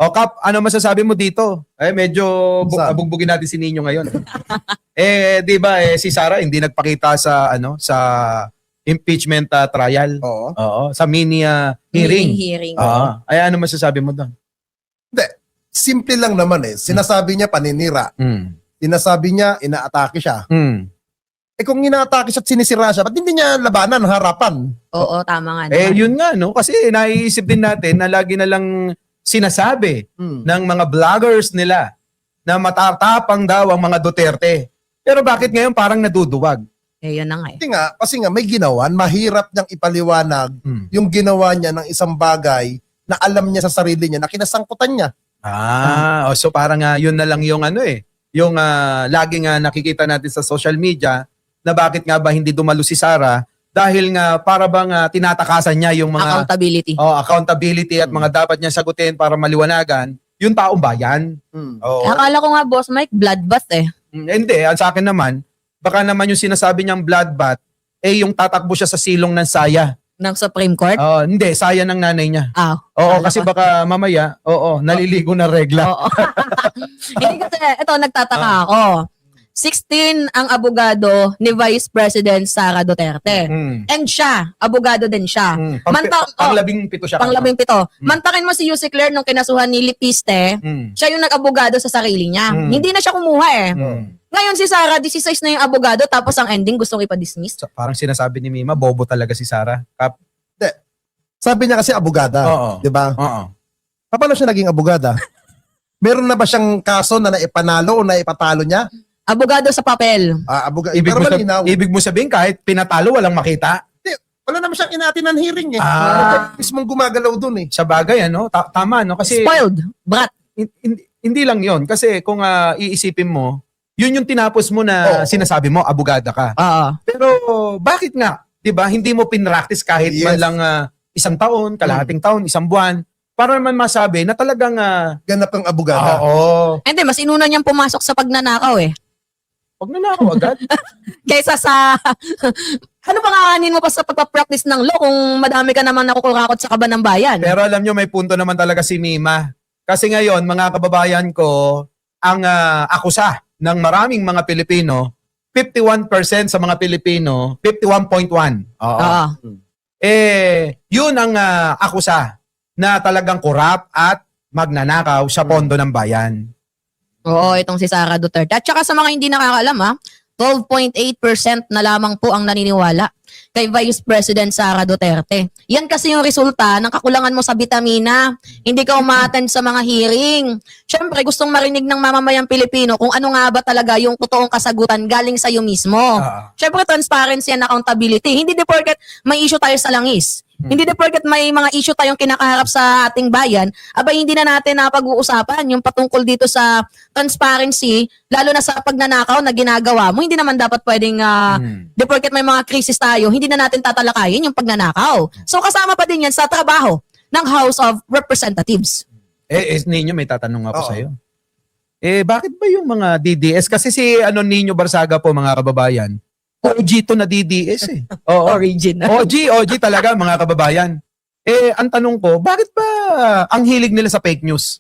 O Kap, ano masasabi mo dito? Medyo bugbugin natin si Nino ngayon. Di ba si Sara hindi nagpakita sa sa impeachment trial. Oo, sa mini hearing. Hearing. Ano masasabi mo doon? Hindi. Simple lang naman Sinasabi niya paninira. Sinasabi niya inaatake siya. Kung inaatake siya at sinisira siya, ba't hindi niya labanan, harapan? Oo, tama nga. naman. Yun nga, no? Kasi naiisip din natin na lagi na lang sinasabi ng mga vloggers nila na matatapang daw ang mga Duterte. Pero bakit ngayon parang naduduwag? Yun na nga Kasi nga may ginawan, mahirap niyang ipaliwanag yung ginawa niya ng isang bagay na alam niya sa sarili niya, na kinasangkutan niya. So parang yun na lang yung yung laging nakikita natin sa social media na bakit nga ba hindi dumalo si Sara dahil nga para bang tinatakasan niya yung mga accountability. Accountability at mga dapat niya sagutin para maliwanagan yung taong bayan. Akala ko nga, Boss Mike, bloodbath Hindi, sa akin naman, baka naman yung sinasabi niyang bloodbath yung tatakbo siya sa silong ng saya. Ng Supreme Court? Hindi, saya ng nanay niya. Kasi ko. baka mamaya, naliligo na regla. Oo. Hindi kasi, ito, nagtataka ako. 16 ang abogado ni Vice President Sara Duterte. And siya, abogado din siya. Pang-17 siya. Pang-17. Mantakin mo si Yusek Claire nung kinasuhan ni Lipiste, siya yung nag-abogado sa sarili niya. Hindi na siya kumuha Ngayon si Sara, 16 na yung abogado, tapos ang ending gustong ipa-dismiss. Parang sinasabi ni Mima, bobo talaga si Sara. Sabi niya kasi abogada, di ba? Paano siya naging abogada? Meron na ba siyang kaso na naipanalo o naipatalo niya? Abogado sa papel. Ibig mo sabihin kahit pinatalo walang makita? Wala naman siyang inatinan hearing mismong gumagalaw dun Sa bagay, tama, no? Kasi Spoiled. Brat. hindi lang yon. Kasi kung iisipin mo, yun yung tinapos mo na sinasabi mo, abogada ka. Pero bakit nga, di ba, hindi mo pinractice kahit man lang isang taon, kalahating taon, isang buwan, para naman masabi na talagang ganap ang abogada. Hindi, mas inuna niyang pumasok sa pagnanakaw Pag nanakaw agad. Kaysa sa, ano pa kakanin mo pa sa pagpapractice ng law kung madami ka naman nakukurakot sa kaban ng bayan? Pero alam nyo, may punto naman talaga si Mima. Kasi ngayon, mga kababayan ko, ang akusa ng maraming mga Pilipino, 51% sa mga Pilipino, 51.1. Yun ang akusa na talagang korap at magnanakaw sa pondo ng bayan. Oo, itong si Sara Duterte. At saka sa mga hindi nakakalam 12.8% na lamang po ang naniniwala kay Vice President Sara Duterte. Yan kasi yung resulta ng kakulangan mo sa bitamina. Hindi ka umaattend sa mga hearing. Siyempre, gustong marinig ng mamamayang Pilipino kung ano nga ba talaga yung totoong kasagutan galing sa iyo mismo. Siyempre, transparency and accountability. Hindi di porket may issue tayo sa langis. Hindi na porket may mga issue tayong kinakaharap sa ating bayan, abay hindi na natin napag-uusapan yung patungkol dito sa transparency, lalo na sa pagnanakaw na ginagawa mo. Hindi naman dapat pwedeng, di porket may mga krisis tayo, hindi na natin tatalakayin yung pagnanakaw. So kasama pa din yan sa trabaho ng House of Representatives. Ninyo, may tatanong ako sa'yo. Bakit ba yung mga DDS? Kasi si Nino Barsaga po, mga kababayan, OG to na DDS Original. OG talaga, mga kababayan. Ang tanong ko, bakit ba ang hilig nila sa fake news?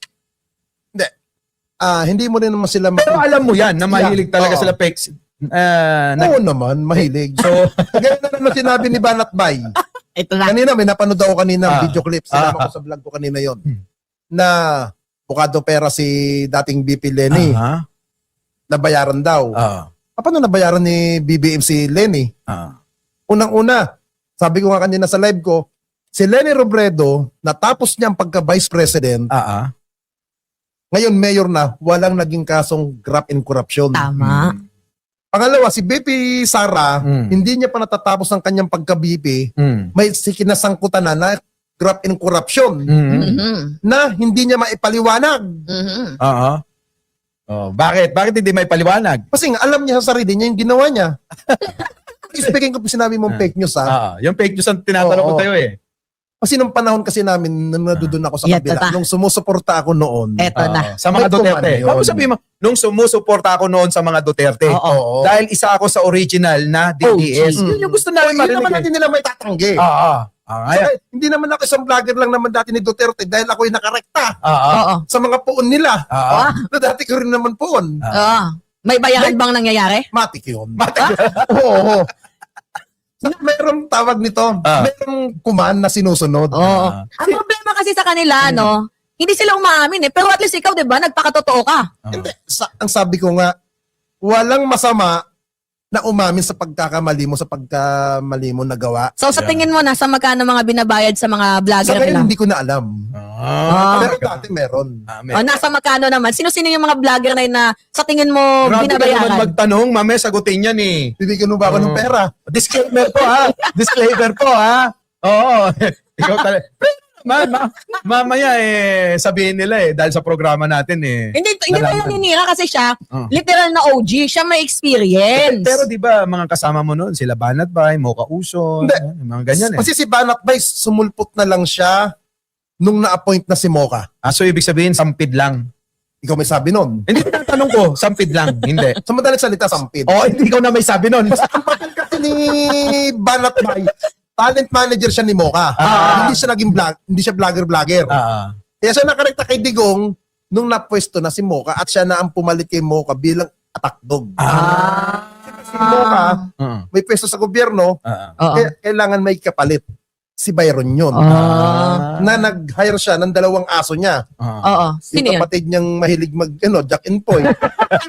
Hindi mo rin naman sila Pero alam mo yan, na mahilig talaga sila fake. Oo naman, mahilig. So, ganyan na naman sinabi ni Banat Bay. Ito na. Kanina, may napanood ako kanina, video clip. Sinama ko sa vlog ko kanina yon na bukado pera si dating BP Lenny. Nabayaran daw. Paano nabayaran ni BBM si Lenny? Unang-una, sabi ko nga kanina sa live ko, si Lenny Robredo, natapos niya ang pagka-vice president, ngayon mayor na, walang naging kasong graft and corruption. Tama. Pangalawa, si BP Sara, hindi niya pa natatapos ang kanyang pagka-BP, may kinasangkutan na graft and corruption na hindi niya maipaliwanag. Bakit? Bakit hindi may paliwanag? Kasi nga, alam niya sa sarili niya yung ginawa niya. Speaking of sinabi mong fake news yung fake news ang tinatanong ko tayo Kasi nung panahon kasi namin, nung nadudun ako sa kabila, nung sumusuporta ako noon. Eto na. Sa mga Duterte. Ano sabihin mo? Nung sumusuporta ako noon sa mga Duterte. Dahil isa ako sa original na DDS. Yun yung gusto namin marinig. Yun naman natin nila may tatanggi. Saka, hindi naman ako isang vlogger lang naman dati ni Duterte dahil ako'y nakarekta Oo. sa mga poon nila. Ah. Na dati ko rin naman poon. Oo. May bayaran bang nangyayari? Matik yun. Oo. Mayroong tawag nito, mayroong kuman na sinusunod. Oo. Ang problema kasi sa kanila, no, hindi sila umaamin eh. Pero at least ikaw, di ba, nagpakatotoo ka. Hindi, ang sabi ko nga, walang masama na umamin sa pagkakamali mo, nagawa. So sa tingin mo, nasa magkano mga binabayad sa mga Sa vlogger ngayon, nila? hindi ko na alam. Pero dati meron. O, nasa magkano naman? Sino-sino yung mga vlogger na yun na sa tingin mo Grabe ka naman binabayaran? magtanong, mamaya sagutin yan eh. Bibigyan mo ba ako ng pera? Disclaimer po ha. Disclaimer po ha. Oo. Ikaw talaga. Mamaya sabihin nila dahil sa programa natin Hindi tayo nalaman. naninira kasi siya, literal na OG, siya may experience. Pero di ba mga kasama mo noon, sila Banat Bay, Mocha Uso, Hindi. mga ganyan Kasi si Banat Bay, sumulpot na lang siya nung na-appoint na si Mocha. So ibig sabihin, sampid lang. Ikaw may sabi nun. Hindi tinatanong ko, sampid lang. Hindi. Sa madaling salita, sampid. Hindi ikaw na may sabi nun. Basta ang papel kasi ni Banat Bay, talent manager siya ni Mocha. Hindi siya naging hindi siya vlogger. Kaya siya nakarekta kay Digong nung napwesto na si Mocha at siya na ang pumalit kay Mocha bilang attack dog. Si Mocha, may pwesto sa gobyerno, Oo. kaya kailangan may kapalit. Si Byron yun. Na nag-hire siya ng 2 aso niya. Oo. Sino Yung yun? kapatid niyang mahilig Jack and Poy.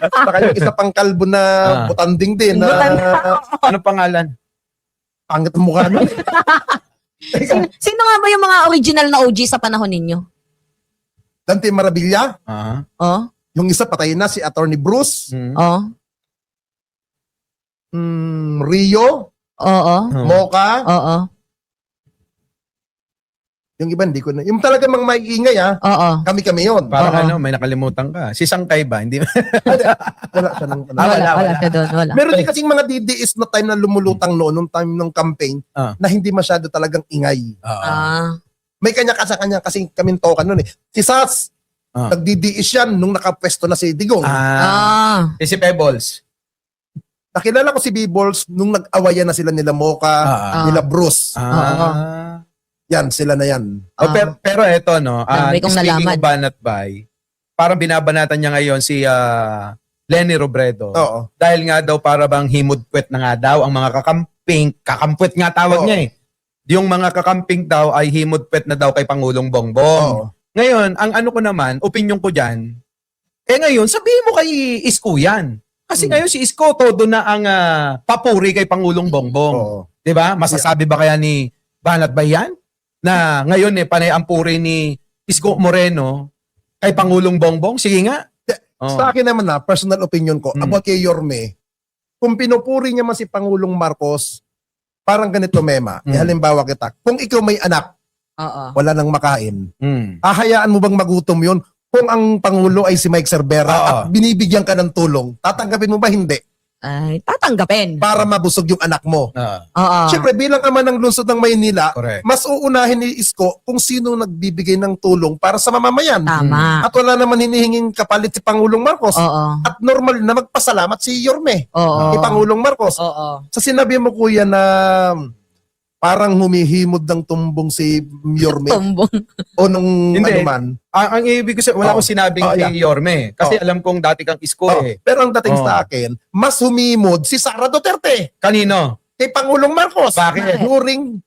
Saka yung isa pang kalbo na butanding din. Ano pangalan? Pangit ang mukha nun. Sino nga ba yung mga original na OG sa panahon ninyo? Dante Maravilla. Oh? Yung isa patay na, si Attorney Bruce. Oh? Rio. Oo? Mocha. Oo? Yung iba, hindi ko na. Yung talaga mang maiingay Oo? kami-kami yun. Parang may nakalimutan ka. Si Sangkay ba? Hindi. Wala siya ng Wala siya doon. Wala. Meron din kasing mga DDS na time na lumulutang noon, nung time ng campaign, na hindi masyado talagang ingay. May kanya-kanya kasi kaming token noon eh. Si Sas, nag-DDS yan nung nakapwesto na si Digong. Si Pebbles. Nakilala ko si B-Balls nung nag-awayan na sila nila Mocha, nila Bruce. Yan, sila na yan. Pero eto, no, May kong speaking nalaman. of Banat Bay, parang binabanatan niya ngayon si Lenny Robredo. Oo. Dahil nga daw para bang himudpwet na nga daw ang mga kakampwet nga tawag niya eh. Yung mga kakamping daw ay himudpwet na daw kay Pangulong Bongbong. Ngayon, ang ano ko naman, opinion ko dyan, ngayon, sabihin mo kay Isko yan. Kasi ngayon si Isko, todo na ang papuri kay Pangulong Bongbong. Diba? Masasabi ba kaya ni Banat Bay yan? Na ngayon panay ang puri ni Isko Moreno kay Pangulong Bongbong? Sige nga. Sa akin naman personal opinion ko, about kay Yorme, kung pinupuri niya man si Pangulong Marcos, parang ganito, Mema. Halimbawa kita, kung ikaw may anak, wala nang makain, hahayaan mo bang magutom yun? Kung ang Pangulo ay si Mike Cervera at binibigyan ka ng tulong, tatanggapin mo ba? Hindi. Ay, tatanggapin. Para mabusog yung anak mo. Oo. Siyempre, bilang ama ng lungsod ng Maynila, Correct. mas uunahin ni Isko kung sino nagbibigay ng tulong para sa mamamayan. Tama. At wala naman hinihinging kapalit si Pangulong Marcos. Oo. At normal na magpasalamat si Yorme Oo. kay Pangulong Marcos. Oo. Sa sinabi mo, kuya, na parang humihimod ng tumbong si Yorme Tumbong. o nung Hindi. ano man. Ang ibig ko sabihin, wala akong sinabing kay Yorme. Kasi alam kong dati kang Isko Pero ang dating sa akin, mas humimod si Sara Duterte Kanino? kay Pangulong Marcos. Bakit? During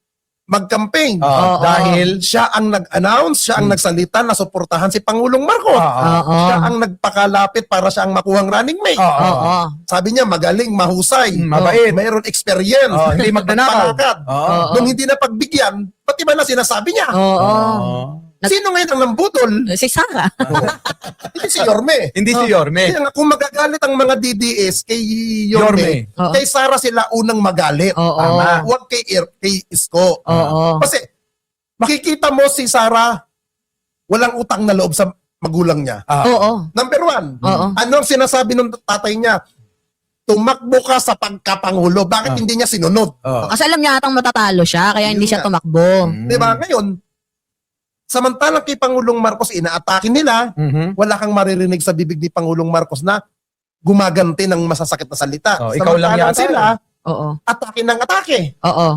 mag-campaign. Oo. Dahil siya ang nag-announce, siya ang nagsalita na suportahan si Pangulong Marcos. Oo. Siya ang nagpakalapit para siya ang makuhang running mate. Oo. Sabi niya, magaling, mahusay, Mabait. mayroon experience, Hindi magnanakaw. palakad. Nung hindi na pagbigyan, pati ba na sinasabi niya? Oo. Sino ngayon ang nambutol? Si Sarah. Hindi si Yorme. Hindi si Yorme. Kaya nga, kung magagalit ang mga DDS kay Yorme, Oo. kay Sara sila unang magalit. Oo. Tama. Huwag kay Isko. Oo. Kasi makikita mo si Sara, walang utang na loob sa magulang niya. Oo. Number 1, Oo. ano ang sinasabi ng tatay niya? Tumakbo ka sa pagkapangulo. Bakit hindi niya sinunod? Kasi alam niya atang matatalo siya, kaya hindi Yun siya nga. tumakbo. Di ba? Ngayon, samantalang kay Pangulong Marcos, inaatake nila, wala kang maririnig sa bibig ni Pangulong Marcos na gumaganti ng masasakit na salita. Ikaw lang Samantalang yata. sila, Oo. atake ng atake. Oo.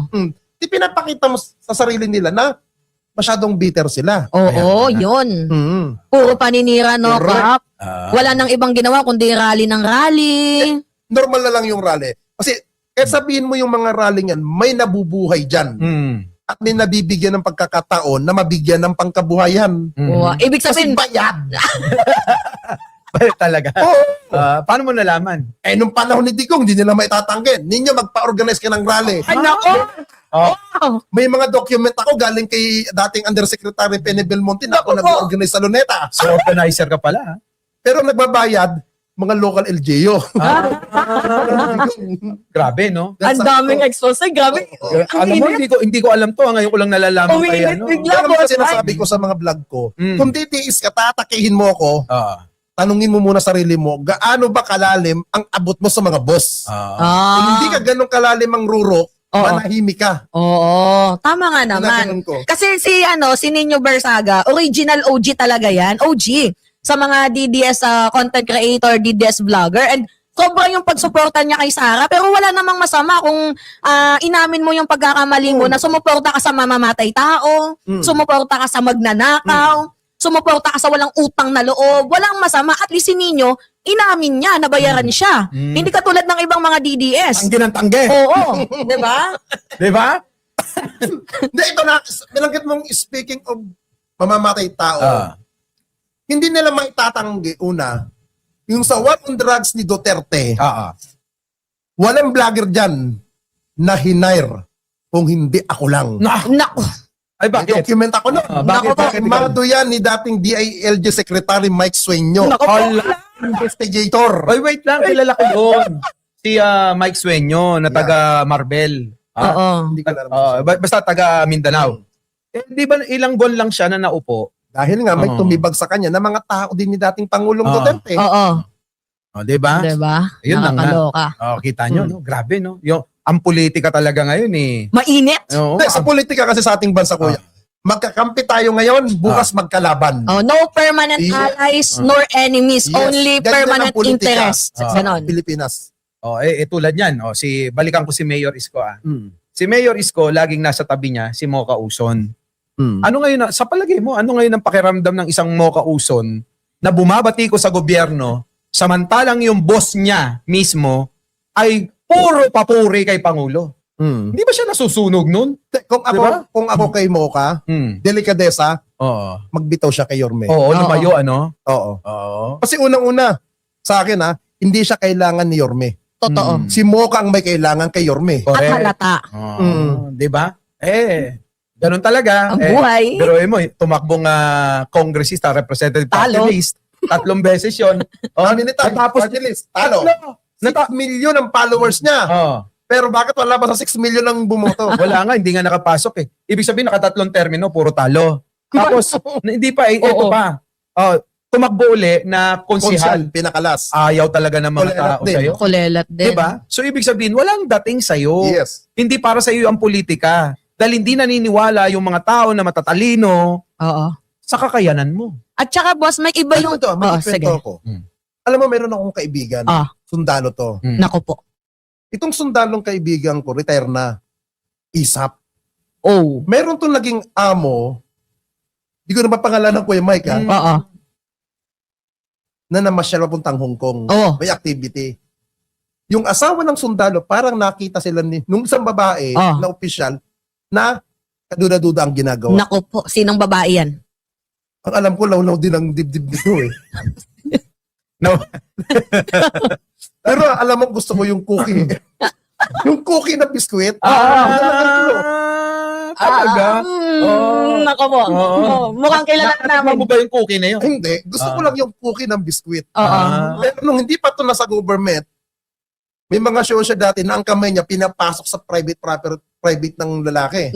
Di pinapakita mo sa sarili nila na masyadong bitter sila. Oo, yun. Puro paninira, no, Correct. Kap? Wala nang ibang ginawa kundi rally ng rally. Normal na lang yung rally. Kasi kahit sabihin mo yung mga rally yan, may nabubuhay dyan. At may nabibigyan ng pagkakataon na mabigyan ng pangkabuhayan. Oo, ibig Kasi sabihin, bayad. Talaga. Oo. Paano mo nalaman? Nung panahon ni Digong, hindi nila maitatangkin. Ninyo magpa-organize ka ng rally. ay nako! Oh. Wow! May mga document ako galing kay dating Undersecretary Penny Belmonte na ako nag-organize sa Luneta. So, organizer ka pala. Ha? Pero nagbabayad, mga local LGU. Grabe, no? Ang daming expose. Grabe. Alam mo, hindi ko alam to. Ngayon ko lang nalalaman kay Umiinit ano. bigla. Kaya naman sinasabi ko sa mga vlog ko, kung titiis ka, tatakihin mo ako, tanungin mo muna sarili mo, gaano ba kalalim ang abot mo sa mga boss? Kung hindi ka ganun kalalim ang rurok, manahimik ka. Oo, tama nga Ginaganon naman. ko. Kasi si Nino Bersaga, original OG talaga yan. OG sa mga DDS content creator, DDS vlogger. And sobra yung pagsuporta niya kay Sara. Pero wala namang masama kung inamin mo yung pagkakamali mo na sumuporta ka sa mamamatay tao, sumuporta ka sa magnanakaw, sumuporta ka sa walang utang na loob. Walang masama. At least si Nino, inamin niya, nabayaran siya. Hindi katulad ng ibang mga DDS. Ang ginantangge. Oo, 'di ba? Di ba? Hindi, ito na, nilanggit mong speaking of mamamatay tao, hindi nila maitatanggi, una, yung sa war on drugs ni Duterte, walang vlogger dyan na hinire kung hindi ako lang. Nako. Ay, May bakit? document ako na. Bakit? Mado yan ni dating DILG Secretary Mike Sueño. Investigator. Ay, wait lang. Kilala ko yun. Si Mike Sueño na taga Marbel. Oo. Hindi ko alam. Basta taga Mindanao. Di ba ilang buwan lang siya na naupo? Dahil nga may tumibag sa kanya na mga tao din ni dating Pangulong Duterte. Oo. Di ba? 'Di ba? Ayun lang nga. Nakakaloka. Kita nyo, no? Grabe, no? Ang politika talaga ngayon eh. Mainit. Oo. Hindi, sa politika kasi sa ating bansa, kuya, magkakampi tayo ngayon, bukas magkalaban. Oh, no permanent allies nor enemies, Yes. only Ganyan permanent ang politika. interests. Ganon. Pilipinas. Tulad yan. Balikan ko si Mayor Isko. Si Mayor Isko, laging nasa tabi niya, si Mocha Uson. Ano ngayon, sa palagay mo, ano ngayon ang pakiramdam ng isang Mocha Uson na bumabati ko sa gobyerno, samantalang yung boss niya mismo ay puro papuri kay Pangulo? Hindi ba siya nasusunog nun? Kung ako, Diba? kung ako kay Mocha, delikadesa, Oo. magbitaw siya kay Yorme. Oo, lumayo, ano? Oo. Oo. Kasi unang-una, sa akin hindi siya kailangan ni Yorme. Totoo. Si Mocha ang may kailangan kay Yorme. At halata. Di ba? Ganun talaga. Ang buhay. Pero mo, tumakbong congressista, representative Talo. party list. 3 beses yun. Tapos, talo. 6 million ang followers niya. Pero bakit wala ba sa 6 million ang bumoto? Wala nga, hindi nga nakapasok eh. Ibig sabihin, nakatatlong termino, puro talo. Tapos, hindi pa, ito pa. Tumakbo uli na konsihal. Pinakalas. Ayaw talaga ng mga Kulelat tao din. sa'yo. Kulelat din. Diba? So, ibig sabihin, walang dating sa'yo. Yes. Hindi para sa'yo ang politika. Dahil hindi naniniwala yung mga tao na matatalino Oo. sa kakayanan mo. At saka boss, may iba yung... May sige. kwento ako. Alam mo, meron akong kaibigan. Sundalo to. Nako po. Itong sundalong kaibigan ko, retire na. ISAP. Oh. Meron tong naging amo, di ko na mapangalanan Kuya Mike, Oo. na namasyal papuntang Hong Kong. Oo. May activity. Yung asawa ng sundalo, parang nakita sila nung isang babae na opisyal na kaduda-duda ang ginagawa. Nako po. Sinong babae yan? Ang alam ko, lawlaw din ang dibdib nito eh. No. Pero alam mo, gusto ko yung cookie. Yung cookie na biskwit. Talaga? Nako po. Mukhang kilala Naman mo namin. ba yung cookie na yun? Hindi. Gusto ko lang yung cookie ng biskwit. Oo. Pero nung hindi pa ito nasa government, may mga show siya dati na ang kamay niya pinapasok sa private ng lalaki.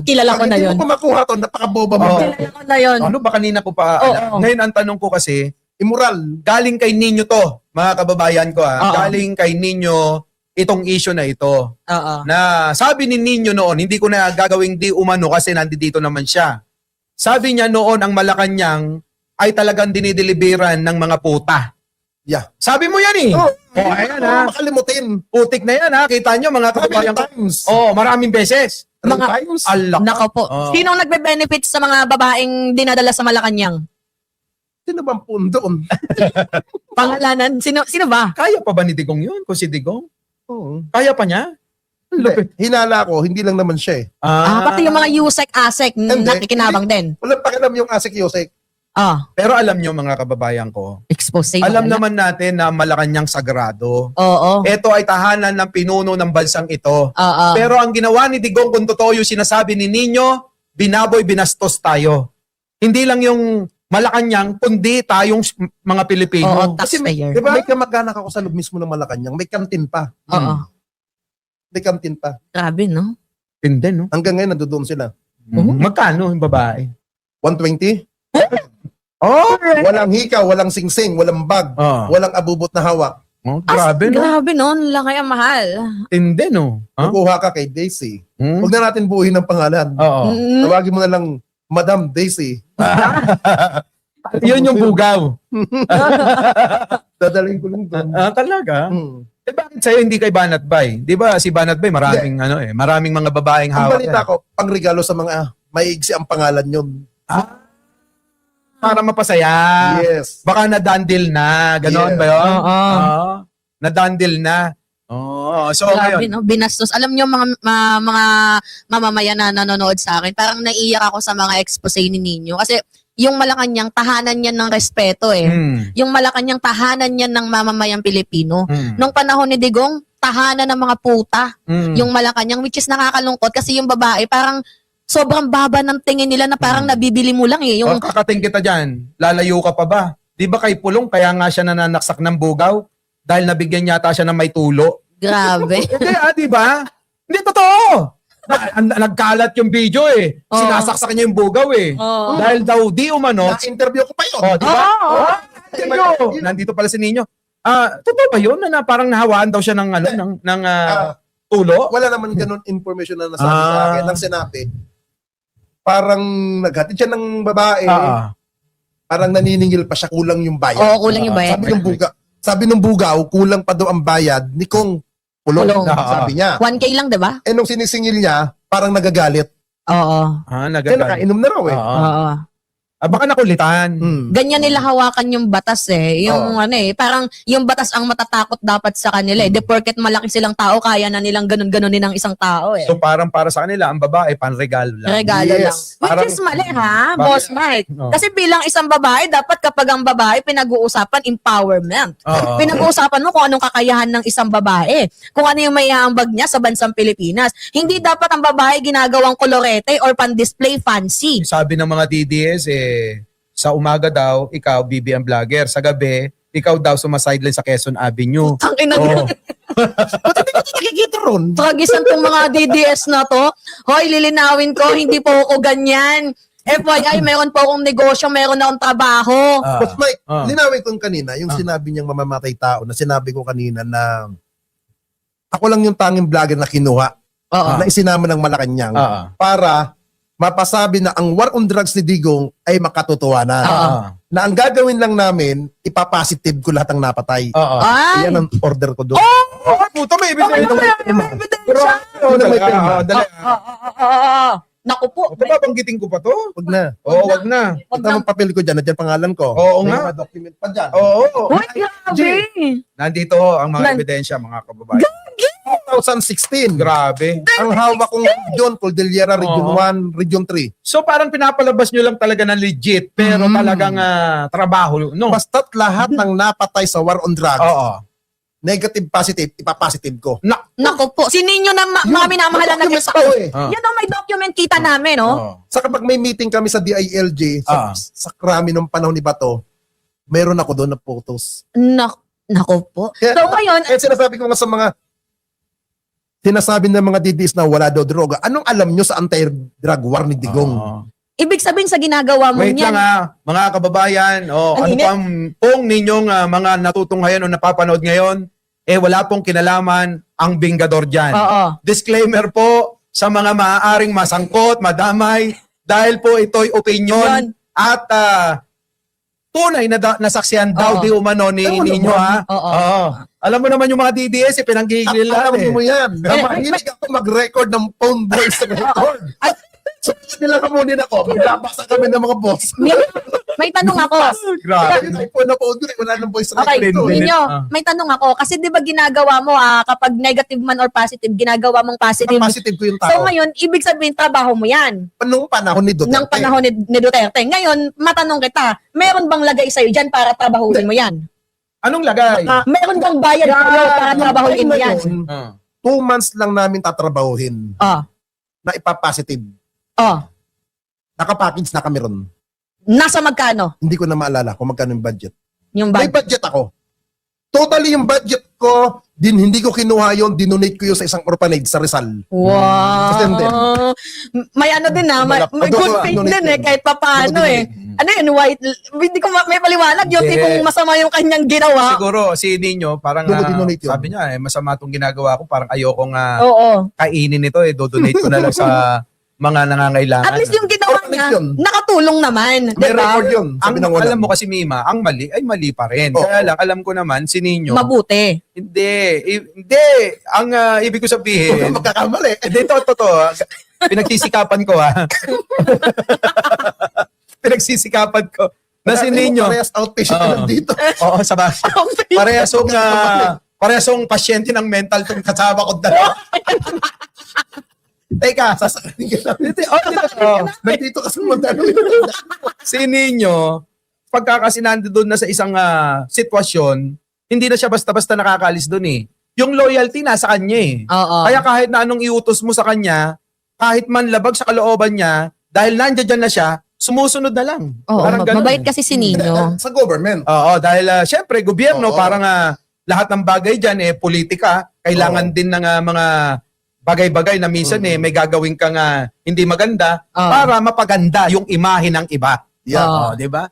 Kilala ko Pag na hindi yun. mo kumakuha to, napakaboba mo. Kilala ko na yun. Ano ba kanina ko pa? Oo. Ngayon ang tanong ko kasi, Immoral. galing kay Ninyo to, mga kababayan ko Oo. galing kay Ninyo itong issue na ito. Oo. Na sabi ni Ninyo noon, hindi ko na gagawing di umano kasi nandito naman siya. Sabi niya noon ang Malacanang ay talagang dinideliveran ng mga puta. Yeah. Sabi mo yan eh. Ayan ha. Makalimutin. Putik na yan ha. Kita nyo mga kababayan ko. Times. Maraming beses. Mga- times. Alak. Nako po. Oo. Sinong nagbe-benefit sa mga babaeng dinadala sa Malacanang? Sino bang doon? Pangalanan? Sino ba? Kaya pa ba ni Digong yun? Kung si Digong? Oo. Kaya pa niya? Hindi. Hinala ko, hindi lang naman siya eh. Pati yung mga USEC, ASEC, Hindi. nakikinabang din. Walang pakialam yung Asik Yosek. Pero alam nyo mga kababayan ko, Expose sa'yo. alam wala. naman natin na Malacanang sagrado. Oo. Ito ay tahanan ng pinuno ng bansang ito. Oo. Pero ang ginawa ni Digong, kung totoo yung sinasabi ni Nino, binaboy, binastos tayo. Hindi lang yung Malacanang, kundi tayong mga Pilipino. Oo, Kasi taxpayer. Di ba? May kamag-anak ako sa loob mismo ng Malacanang. May kantin pa. Oo. May kantin pa. Grabe, no? Pindi, no? Hanggang ngayon, nandoon sila. Magkano yung babae? 120? Oh, Walang hika, walang singsing, walang bag, walang abubot na hawak. grabe, no? Grabe, no? Ang laki ang mahal. Tindi, no? Huh? Kukuha ka kay Daisy. Hmm? Huwag na natin buuhin ng pangalan. Oo. Mm. Tawagin mo na lang Madam Daisy. Yun yung bugaw. Dadalhin ko lang doon. Talaga? Hmm. Eh bakit sa'yo hindi kay Banat Bay? Di ba si Banat Bay maraming maraming mga babaeng Ang hawak. balita ko, pangregalo sa mga maiigsi ang pangalan yun. Para mapasaya. Yes. Baka nadandil na. Ganon Yes. ba yun? Oo. Nadandil na. Oo. So Grabe, ngayon. no? Binastos. Alam nyo, mga mamamayan na nanonood sa akin, parang naiiyak ako sa mga expose ni Nino. Kasi yung Malacanang, tahanan yan ng respeto eh. Yung Malacanang, tahanan yan ng mamamayang Pilipino. Nung panahon ni Digong, tahanan ng mga puta. Yung Malacanang, which is nakakalungkot kasi yung babae, parang sobrang baba ng tingin nila na parang nabibili mo lang eh. Yung, Kakating kita dyan. Lalayo ka pa ba? Di ba kay Pulong, kaya nga siya nananaksak ng bugaw? Dahil nabigyan yata siya ng may tulo. grabe. Hindi, di ba? Hindi, totoo. Nagkalat yung video eh. Oo. Sinasaksak niya yung bugaw eh. Oo. Dahil daw di umano. Na-interview ko pa yun. Oh, di ba? Oo. Nandito. Nandito pala si Nino. Totoo ba yun? Na parang nahawaan daw siya ng tulo? Wala naman ganun information na nasabi sa akin. Nang sinabi, parang naghatid siya ng babae, parang naniningil pa siya, kulang yung bayad. Oo, kulang yung bayad. Sabi ng bugaw, kulang pa daw ang bayad ni Kong Pulong. Pulong. Sabi niya. 1K lang, diba? Eh nung sinisingil niya, parang nagagalit. Oo. Eh Nagagalit. nakainom na raw eh. Oo. Baka nakulitan. Ganyan nila hawakan yung batas eh. Yung parang yung batas ang matatakot dapat sa kanila eh. De porket malaki silang tao, kaya na nilang ganun-ganunin ng isang tao eh. So parang para sa kanila, ang babae, panregalo lang. Regalo Yes. lang. Which Parang- is mali ha, Bakit? Boss Mike. Oo. Kasi bilang isang babae, dapat kapag ang babae, pinag-uusapan empowerment. Oo. Pinag-uusapan mo kung anong kakayahan ng isang babae. Kung ano yung may aambag niya sa bansang Pilipinas. Hindi dapat ang babae ginagawang kolorete or pan-display fancy. Sabi ng mga DDS sa umaga daw, ikaw, BBM vlogger. Sa gabi, ikaw daw sumasideline sa Quezon Avenue. Ang ina Oo. Ba't hindi ko nakikita ron? Tragisan tong mga DDS na to. Hoy, lilinawin ko, hindi po ako ganyan. FYI, meron po akong negosyo, meron akong trabaho. But Mike, Ah. linawin ko kanina, yung sinabi niyang mamamatay tao, na sinabi ko kanina na ako lang yung tanging vlogger na kinuha, Oo. na isinama ng Malacanang para mapasabi na ang war on drugs ni Digong ay makatotohanan. Na ang gagawin lang namin, ipapositive ko lahat ng napatay. Ay! Yan ang order ko doon. Puto, may Naku po. Babanggitin ko pa to? Wag na. Oo, wag na. Ito ang papel ko dyan, nandiyan pangalan ko. Oo May nga. mga document pa dyan. Oo. Uy, grabe. Nandito ang mga ebidensya, mga kababayan. 2016. Grabe. Ang hawak kong region, Cordillera, Region 1, Region 3. So parang pinapalabas nyo lang talaga ng legit, pero talagang trabaho, no? Basta't lahat ng napatay sa war on drugs, Oo. negative, positive, ipapositive ko. Naku po. Si Ninyo na mga minamahalan na Documents gusto ko ko. eh. Yan ang may document kita namin, no? Oo. Sa kapag may meeting kami sa DILG, sa krami ng panahon ni Bato, meron ako doon na photos. Naku po. Kaya- So ngayon, Eh sinasabi ko nga sa mga sinasabi ng mga DDS na wala daw droga, anong alam nyo sa anti-drug war ni Digong? Oo. ibig sabihin sa ginagawa mo Wait niyan. lang mga kababayan, Ang ano init. pang kung ninyong mga natutunghayan o napapanood ngayon, wala pong kinalaman ang Bingador dyan. Oo. Disclaimer po sa mga maaaring masangkot, madamay, dahil po ito'y opinion Yun. at tunay na nasaksihan daw Oo. di umano ni Oo, ninyo ha. Oo. Oo. Alam mo naman yung mga DDS, pinanggigil Alam lang eh. mo yan. Mahilig ako mag-record ng phone voice record. So, nilahamunin ako. Magbabasa kami ng mga boss. May tanong ako. Grabe. Yung iPhone na phone doon, wala nang voice Okay, record. Minute. ninyo, Ah. may tanong ako. Kasi di ba ginagawa mo, kapag negative man or positive, ginagawa mong positive. Positive ko yung So tao. ngayon, ibig sabihin, trabaho mo yan. Nung panahon ni Duterte. Ng panahon ni Duterte. Ngayon, matanong kita, meron bang lagay sa'yo dyan para trabahuin mo yan? Anong lagay? Meron bang bayad sa'yo para trabahuin mo yan? 2 months lang namin tatrabahuhin Oh, na ipapositive. oh. Nakapackage na kami ron. Nasa magkano Hindi ko na maalala kung magkano yung budget. yung May budget? budget ako. Totally yung budget ko, hindi ko kinuha yun, dinonate ko yun sa isang orphanage sa Rizal. Wow. Kasi hindi. May ano din may good faith din kahit papaano eh. Ano yun, white, hindi ko may paliwanag yung Hindi. tipong masama yung kanyang ginawa. Siguro, si Nino, parang Doon ko dinonate yun. sabi niya, masama itong ginagawa ko, parang ayokong Oo. kainin ito, dodonate ko na lang sa mga nangangailangan. At least yung ginawa Orphanage niya, yun. nakatulong naman. May Diba? record yun. Sabi ng wala. Alam mo kasi, Mima, ang mali ay mali pa rin. Oo. Kaya lang, alam ko naman, si Nino, Mabuti. hindi. Ang ibig ko Huwag sabihin, kang magkakamali. hindi, totoo. Pinagsisikapan ko, Pinagsisikapan ko. Na si Nino, Parehas outpatient Oo. na lang dito. oo, sa bagay. Parehasong pasyente ng mental tong kasama ko dalawa. Teka, Sasakaling ka namin. Nandito ka sa Montano. si Nino, pagka kasi nandun na sa isang sitwasyon, hindi na siya basta-basta nakakalis doon eh. Yung loyalty nasa kanya eh. Oo. Kaya kahit na anong iutos mo sa kanya, kahit man labag sa kalooban niya, dahil nandiyan na siya, sumusunod na lang. Oo, Parang ganun mabait eh. kasi si Nino. Sa government. Oo, dahil syempre, gobyerno, Oo. parang lahat ng bagay dyan, politika, kailangan Oo. din ng mga bagay-bagay na minsan may gagawin kang hindi maganda Oo. para mapaganda yung imahe ng iba. Yeah. Oo. Di ba?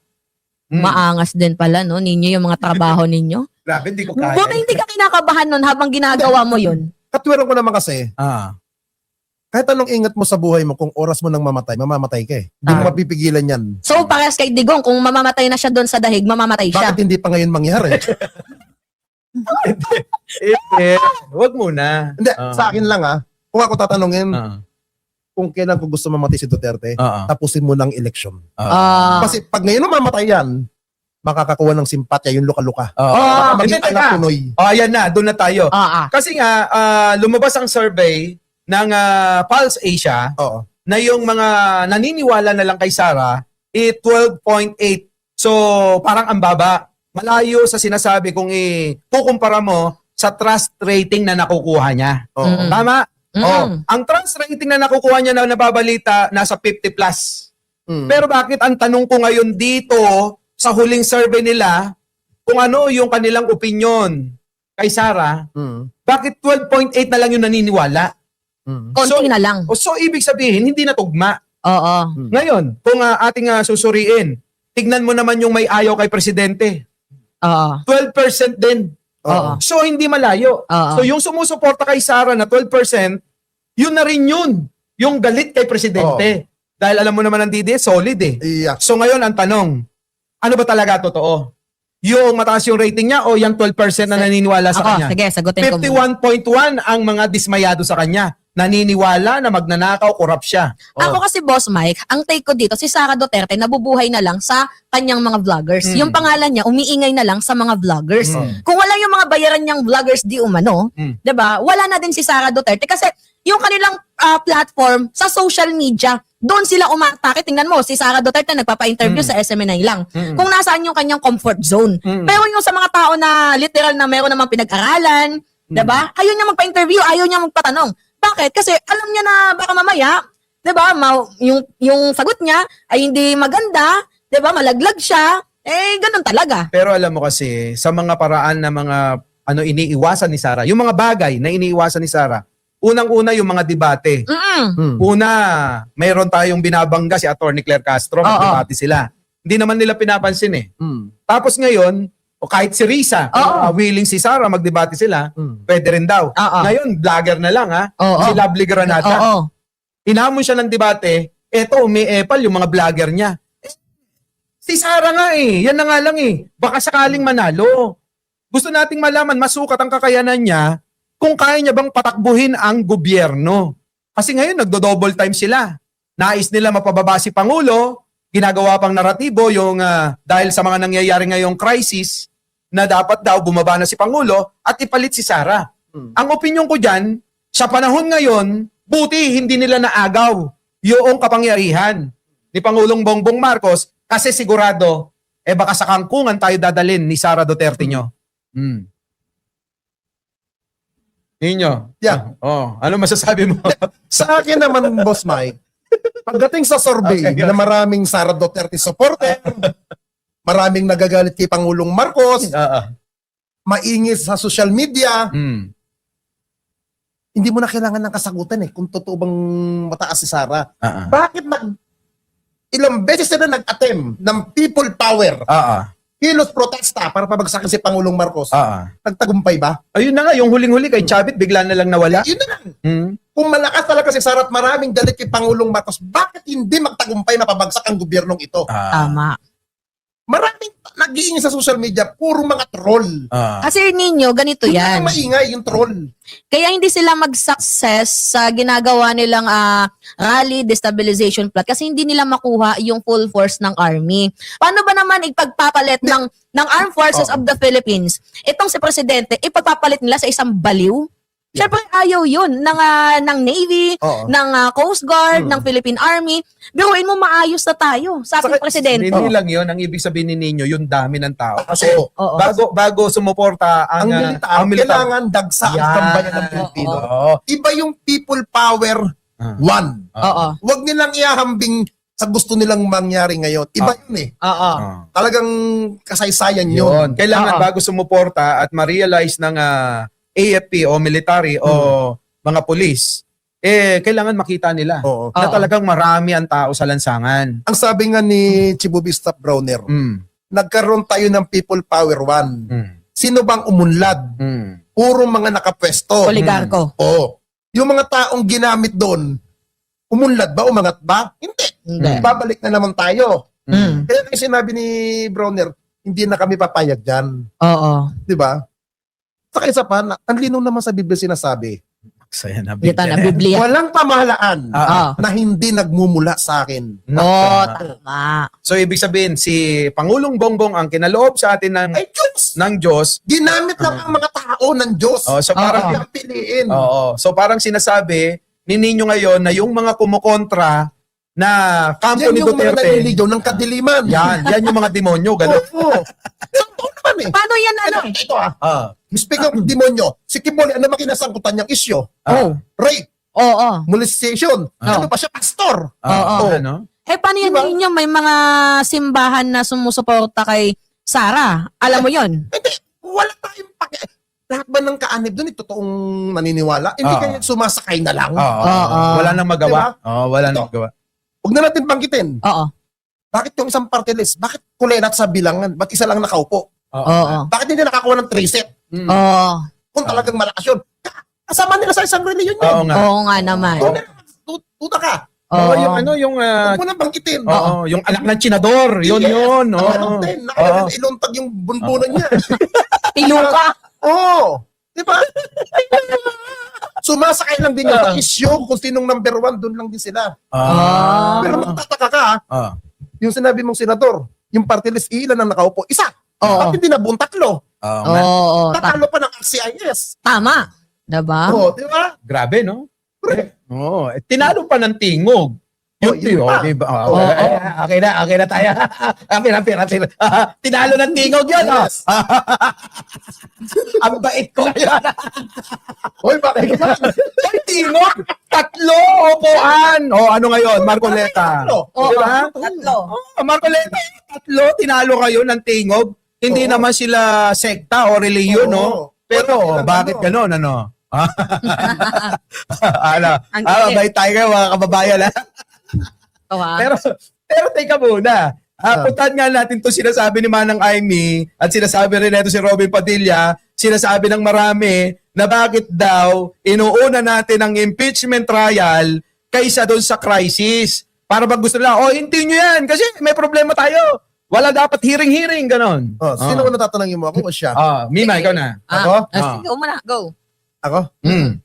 Maangas din pala, no? Ninyo yung mga trabaho ninyo. Grabe, hindi ko kaya. Buti hindi ka kinakabahan nun habang ginagawa mo yun. Katwiran ko naman kasi, Ah. kahit anong ingat mo sa buhay mo, kung oras mo nang mamamatay ka eh. Hindi mo mapipigilan yan. So, parehas kay Digong, kung mamamatay na siya doon sa dahig, mamamatay siya. Bakit hindi pa ngayon mangyari? Wag muna. Hindi, sa akin lang kung ako tatanungin, kung kailan ko gusto mamatay si Duterte, tapusin mo ng eleksyon. Ah. Kasi pag ngayon mamatay yan, makakakuha ng simpatya yung luka-luka. Oh, Maging hindi, anak teka. Pinoy. Ayan na, doon na tayo. Kasi nga, lumabas ang survey ng Pulse Asia Oo. na yung mga naniniwala na lang kay Sara, 12.8. So, parang ang baba. Malayo sa sinasabi kung kukumpara mo sa trust rating na nakukuha niya. Oo. Mm. Tama? Mm. Oh, ang trust rating na nakukuha niya na nababalita nasa 50 plus. Mm. Pero bakit ang tanong ko ngayon dito sa huling survey nila kung ano yung kanilang opinion kay Sara, Mm. bakit 12.8 na lang yung naniniwala? Mm. Konti na lang. So ibig sabihin hindi na tugma. Oo. Ngayon, kung ating susuriin, tignan mo naman yung may ayaw kay presidente. Oo. 12% din. Oo. So hindi malayo. Oo. So yung sumusuporta kay Sara na 12%, yun na rin yun. Yung galit kay presidente. Dahil alam mo naman ang DDS, solid eh. Yeah. So ngayon ang tanong, ano ba talaga totoo? Yung mataas yung rating niya o yung 12% na naniniwala sa Ako, kanya? sige, sagutin ko muna. 51.1 ang mga dismayado sa kanya. Naniniwala na magnanakaw, korap siya. Ako kasi, Boss Mike, ang take ko dito, si Sara Duterte nabubuhay na lang sa kanyang mga vloggers. Yung pangalan niya, umiingay na lang sa mga vloggers. Kung wala yung mga bayaran niyang vloggers di umano, 'di ba? Wala na din si Sara Duterte kasi yung kanilang platform sa social media, doon sila umatake. Tingnan mo, si Sara Duterte nagpapa-interview sa SMNI lang. Kung nasaan yung kanyang comfort zone. Pero yung sa mga tao na literal na meron namang pinag-aralan, 'di ba? Ayaw niya magpa-interview, ayaw niya magpatanong. Bakit? Kasi alam niya na baka mamaya, 'di ba, yung sagot niya ay hindi maganda, 'di ba? Malaglag siya. Ganun talaga. Pero alam mo kasi, sa mga paraan na mga iniiwasan ni Sara, yung mga bagay na iniiwasan ni Sara, unang-una yung mga debate. Una, mayroon tayong binabangga si Attorney Claire Castro, magdebate sila. Hindi naman nila pinapansin eh. Tapos ngayon, o kahit si Risa, willing si Sara magdebate sila, pwede rin daw. Ngayon, vlogger na lang si Lovely Granata. Inamon siya ng debate, eto, umiepal yung mga vlogger niya. Si Sara nga yan na nga lang baka sakaling manalo. Gusto nating malaman, masukat ang kakayanan niya kung kaya niya bang patakbuhin ang gobyerno. Kasi ngayon, nagdo-double time sila. Nais nila mapababa si Pangulo, ginagawa pang naratibo yung dahil sa mga nangyayari ngayong crisis na dapat daw bumaba na si Pangulo at ipalit si Sara. Ang opinion ko dyan, sa panahon ngayon, buti hindi nila naagaw yung kapangyarihan ni Pangulong Bongbong Marcos kasi sigurado, baka sa kangkungan tayo dadalin ni Sara Duterte nyo. Ninyo. Yeah. Ano masasabi mo? Sa akin naman, Boss Mike, pagdating sa survey Okay. na maraming Sara Duterte supporter, maraming nagagalit kay Pangulong Marcos, maingis sa social media, hindi mo na kailangan ng kasagutan kung totoo bang mataas si Sara. Bakit ilang beses na nag-attempt ng people power, kilos protesta para pabagsakin si Pangulong Marcos, nagtagumpay ba? Ayun na nga, yung huling-huli kay Chavit, bigla na lang nawala. Yun na lang. Kung malakas talaga si Sara at maraming galit kay Pangulong Marcos, bakit hindi magtagumpay mapabagsak ang gobyernong ito? Tama. Maraming nag-iingay sa social media, puro mga troll. Kasi ninyo, ganito Yun yan. ang maingay, yung troll. Kaya hindi sila mag-success sa ginagawa nilang rally destabilization plot kasi hindi nila makuha yung full force ng army. Paano ba naman ipagpapalit ng Armed Forces of the Philippines? Itong si Presidente, ipagpapalit nila sa isang baliw? Siyempre ayaw yun ng Navy, ng Coast Guard, ng Philippine Army. Biruin mo maayos na tayo sa ating Presidente. Hindi lang yun, ang ibig sabihin ninyo, yung dami ng tao. Kasi Oo. bago sumuporta ang militar, kailangan dagsa ang sambayan ng Pilipino. Iba yung people power, one. Oo. Huwag nilang ihahambing sa gusto nilang mangyari ngayon. Iba yun Oo. Talagang kasaysayan yun. Kailangan bago sumuporta at ma-realize ng AFP o military o mga pulis, kailangan makita nila na talagang marami ang tao sa lansangan. Ang sabi nga ni Chibubista Browner, nagkaroon tayo ng people power one. Sino bang umunlad? Puro mga nakapwesto. Oligarko. Oo. Yung mga taong ginamit doon, umunlad ba? Umangat ba? Hindi. Babalik na naman tayo. Kaya yung sinabi ni Browner, hindi na kami papayag dyan. Oo. Di ba? Saka isa pa, ang linaw naman sa Biblia sinasabi, Saya na Dito na Biblia. walang pamahalaan Oo. na hindi nagmumula sa akin. Oo, tama. So ibig sabihin, si Pangulong Bongbong ang kinaloob sa atin ng Ay, Diyos! Diyos. Ginamit lang ang mga tao ng Diyos. So parang Kaya piliin. So parang sinasabi ni Ninyo ngayon na yung mga kumukontra na kampo Yan ni yung mga Duterte. naniligaw ng kadiliman. Yan yung mga demonyo, gano'n. Oo. Totoo naman Paano yan Ito Speak of demonyo, si Kimoli, ano makinasangkutan niyang isyo? Rape, Oo. molestation. Ano pa siya? Pastor. Ano? Paano yan Diba? ninyo? May mga simbahan na sumusuporta kay Sara. Alam mo yon? Hindi, wala tayong lahat ba ng kaanib doon, totoong naniniwala? Hindi kaya sumasakay na lang. Wala nang magawa. Wala nang magawa. Huwag na natin banggitin. Oo. Bakit yung isang party list? Bakit kulelat sa bilangan? Ba't isa lang nakaupo? Oo. Bakit hindi nakakuha ng 3 set? Oo. Kung talagang malakas yun. Kasama nila sa isang reliyon yun. Oo nga. Oo nga naman. Tuta ka. Oo, Oo. yung ano, yung Huwag mo nang banggitin. yung anak ng senador. Yun. Ano din, iluntag yung bunbunan niya. Piluka. Oo. Di ba? Sumasakay lang din yung issue kung sinong number 1, doon lang din sila. Pero magtataka ka, yung sinabi mong senador, yung party list, ilan ang nakaupo? Isa. Oo. At hindi na buong 3. Oo. Tatalo pa ng RCIS. Tama. Diba? Oo, di ba? Grabe, no? Tinalo pa ng tingog. Yun, pa. diba? Okay na tayo. Apir. Tinalo ng tingog yun, Yes. Ang bait ko ngayon. Hoy, bakit ka? Ay, tingog! 3 upuan! Ano ngayon? Marcoleta. Oo. Diba? Tatlo. Marcoleta, 3, tinalo kayo ng tingog. Hindi naman sila sekta o reliyon, no? Pero, bakit gano'n, ano? Bait tayo kayo, mga kababayan, ha? Pero teka muna. Puntahan nga natin to sinasabi ni Manang Aimee at sinasabi rin ito si Robin Padilla, sinasabi ng marami na bakit daw inuuna natin ang impeachment trial kaysa doon sa crisis. Para ba gusto nila, hindi nyo yan kasi may problema tayo. Wala dapat hearing, ganon. Sino ko natatanungin mo? Ako o siya? Mima, ikaw na. Ako? Sige, muna. Go. Ako? Mm.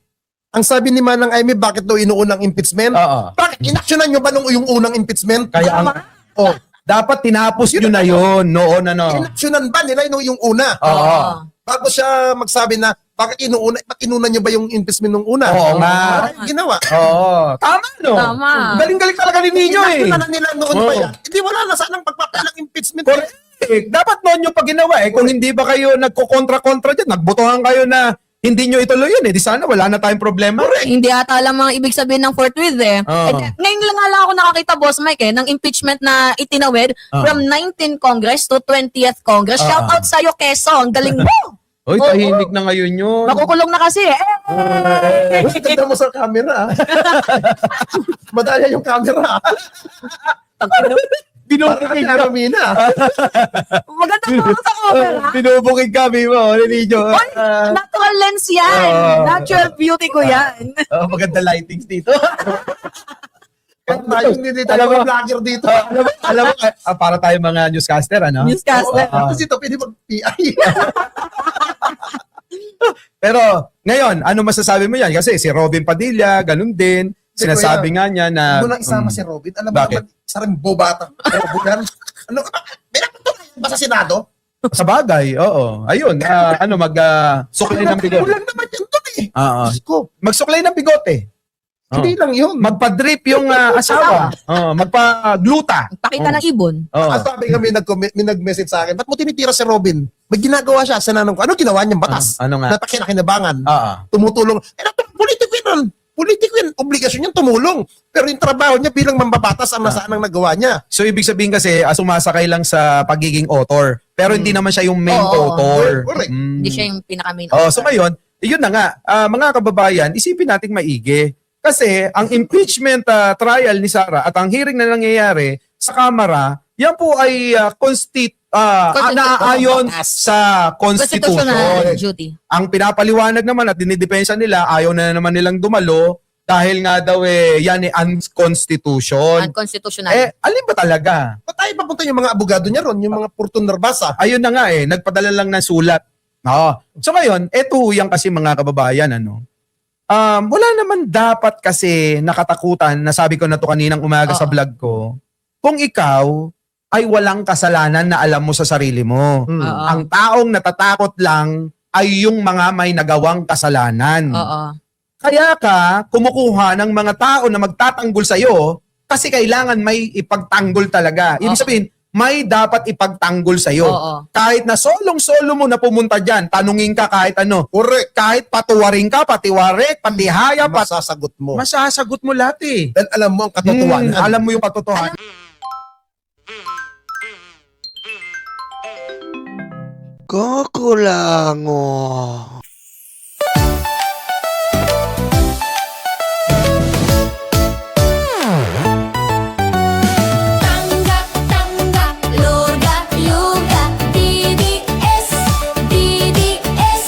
Ang sabi ni Manang Aimee, bakit daw inuunang impeachment? Bakit inaksyonan nyo ba nung yung unang impeachment? Kaya dapat tinapos nyo na yun noon, Inaksyonan ba nila yung una? Bago siya magsabi na, bakit inuna nyo ba yung impeachment nung una? Oo nga. Ginawa. Tama, no? Tama. Galing-galing talaga ni Ninyo, eh. Inaksyonan na nila noon pa yan. Hindi, wala na sanang pagpapalang impeachment. Correct. Dapat noon nyo pa ginawa, eh. Kung hindi ba kayo nagko-kontra-kontra dyan, nagbotohan kayo na hindi nyo ituloy yun, eh. Di sana wala na tayong problema. Hindi ata alam mga ibig sabihin ng forthwith eh. Ngayon lang ako nakakita, Boss Mike, ng impeachment na itinawid from 19th Congress to 20th Congress. Shout out sa'yo, Quezon. Galing mo! Oy, tahimik na ngayon yun. Makukulong na kasi eh. Ganda mo sa camera. Madaya yung camera. Binubukid ka. Mina. Maganda mo sa camera. Binubukid kami mo, Ninyo. Natural lens yan. Natural beauty ko yan. Maganda lightings dito. Tayo hindi tayo mga vlogger dito. Alam mo, para tayo mga newscaster, ano? Newscaster. Kasi ito, pwede mag-PI. Pero, ngayon, ano masasabi mo yan? Kasi si Robin Padilla, ganun din. Sinasabi nga niya na... Huwag mo lang isama si Robin. Alam mo Bakit? naman, isa rin bobata. Robin yan. Ano, may nakutunan ba sa Senado? Sa bagay, oo. Ayun, suklay ng bigote. Kulang naman yan doon eh. Magsuklay ng bigote. Hindi lang yun. Magpa-drip yung asawa. Magpa-gluta. Pakita ng ibon. At sabi kami may nag-message sa akin, ba't mo tinitira si Robin? May ginagawa siya sa nanong ko. Ano ginawa niyang batas? Ano nga? Napakinabangan. Tumutulong. Politiko yun. Politiko yun. Obligasyon niyan tumulong. Pero yung trabaho niya bilang mambabatas ang nasaan ang nagawa niya. So, ibig sabihin kasi, sumasakay lang sa pagiging author. Pero hindi naman siya yung main author. Correct. Hindi siya yung pinaka-main. So ngayon, yun na nga, mga kababayan, isipin nating maigi. Kasi ang impeachment trial ni Sara at ang hearing na nangyayari sa Kamara, yan po ay naayon sa Constitutional Constitution. duty. Ang pinapaliwanag naman at dinidepensa nila, ayaw na naman nilang dumalo dahil nga daw yan unconstitution. Unconstitutional. Alin ba talaga? Ba't tayo papunta yung mga abogado niya ron? Yung mga Purton Narbasa? Ayun na nga nagpadala lang ng sulat. So ngayon, eto yan kasi mga kababayan, wala naman dapat kasi nakatakutan, nasabi ko na to kaninang umaga sa vlog ko, kung ikaw ay walang kasalanan na alam mo sa sarili mo. Ang taong natatakot lang ay yung mga may nagawang kasalanan. Kaya ka kumukuha ng mga tao na magtatanggol sa'yo kasi kailangan may ipagtanggol talaga. Ibig sabihin, may dapat ipagtanggol sa'yo. Kahit na solong-solo mo na pumunta dyan, tanungin ka kahit ano. Correct. Kahit patuwaring ka, patiwarik, patihaya, Masasagot mo. masasagot mo lahat eh. Then alam mo ang katotohanan. Alam mo yung katotohanan. Kukulango. Tanggap, luga, yuga, DDS, DDS.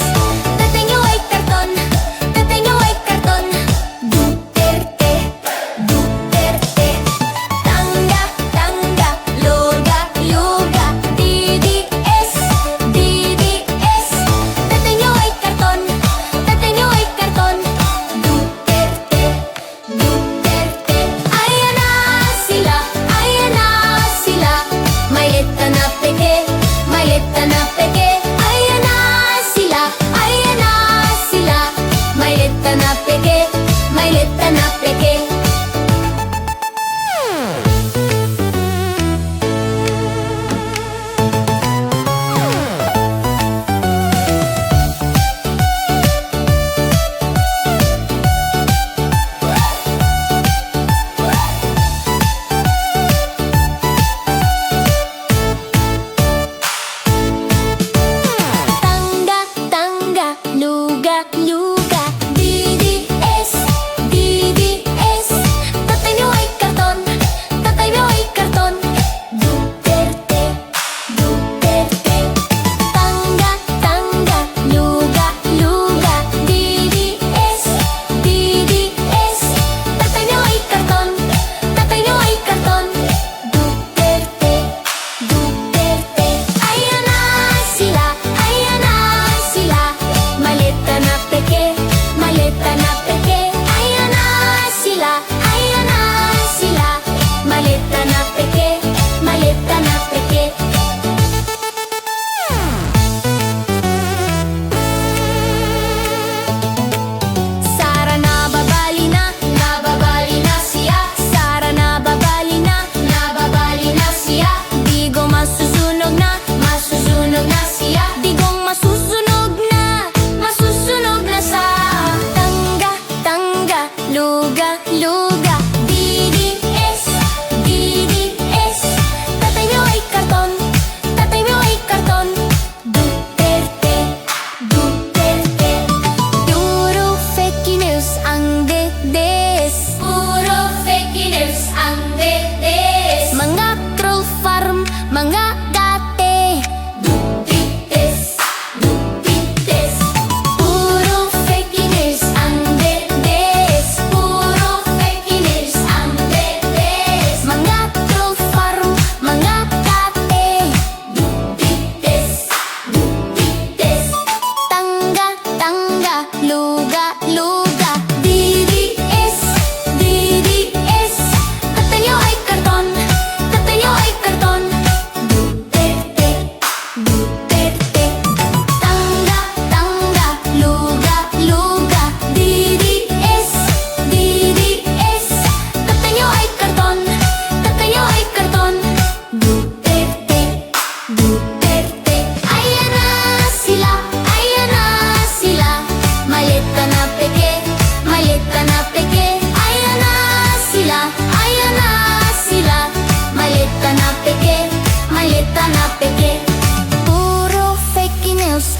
Dating yung ay karton, Duterte, Duterte. Tanggap, luga, yuga, DDS, DDS. Dating yung ay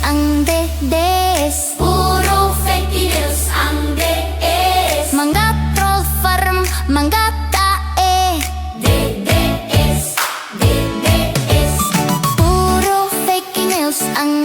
ang DDS. Puro fake news ang DDS. Mga troll farm, mga tae. DDS, DDS. Puro fake news ang